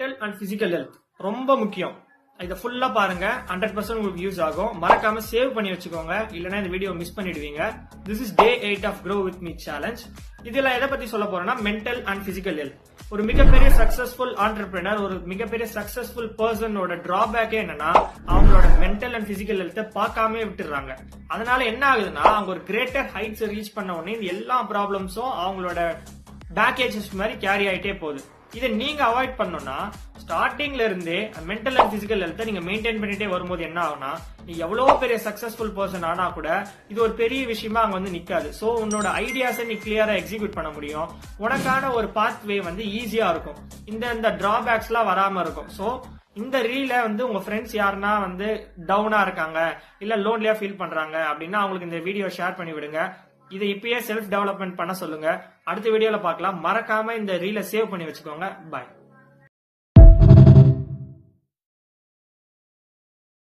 Mental and physical health ரொம்ப முக்கியம். இதை ஃபுல்லா பாருங்க, 100% உங்களுக்கு யூஸ் ஆகும். மறக்காம சேவ் பண்ணி வச்சுக்கோங்க, இல்லைன்னா இந்த வீடியோ மிஸ் பண்ணிடுவீங்க. This is Day 8 of Grow With Me challenge. இதுல எதை பத்தி சொல்ல போறேன்னா மென்டல் அண்ட் பிசிக்கல் ஹெல்த். ஒரு மிகப்பெரிய சக்சஸ்ஃபுல் ஆண்டர்பிரினர், ஒரு மிகப்பெரிய சக்சஸ்ஃபுல் பர்சனோட டிராபேக்கே என்னன்னா அவங்களோட மென்டல் அண்ட் பிசிக்கல் ஹெல்த்தை பார்க்காம விட்டுறாங்க. அதனால என்ன ஆகுதுன்னா அவங்க ஒரு கிரேட்டர் ஹைட்ஸ் ரீச் பண்ண உடனே எல்லா ப்ராப்ளம்ஸும் அவங்களோட பேக்கேஜஸ் மாதிரி கேரி ஆயிட்டே போகுது. இதை நீங்க அவாய்ட் பண்ணணும்னா ஸ்டார்டிங்ல இருந்தே மென்டல் அண்ட் பிசிக்கல் ஹெல்த்தை நீங்க மெயின்டைன் பண்ணிட்டே வரும்போது என்ன ஆகும்னா நீ எவ்வளவு பெரிய சக்சஸ்ஃபுல் பர்சன் ஆனா கூட இது ஒரு பெரிய விஷயமா அங்க வந்து நிக்காது. சோ உன்னோட ஐடியாஸை நீ கிளியரா எக்ஸிக்யூட் பண்ண முடியும். உனக்கான ஒரு பாத்வே வந்து ஈஸியா இருக்கும். இந்த டிராபேக்ஸ் எல்லாம் வராம இருக்கும். சோ இந்த ரீல வந்து உங்க ஃப்ரெண்ட்ஸ் யாருன்னா வந்து டவுனா இருக்காங்க, இல்ல லோன்லியா ஃபீல் பண்றாங்க அப்படின்னா அவங்களுக்கு இந்த வீடியோ ஷேர் பண்ணி விடுங்க. இதை இப்பயே செல்ஃப் டெவலப்மெண்ட் பண்ண சொல்லுங்க. அடுத்த வீடியோல பார்க்கலாம். மறக்காம இந்த ரீலை சேவ் பண்ணி வச்சுக்கோங்க. பாய்.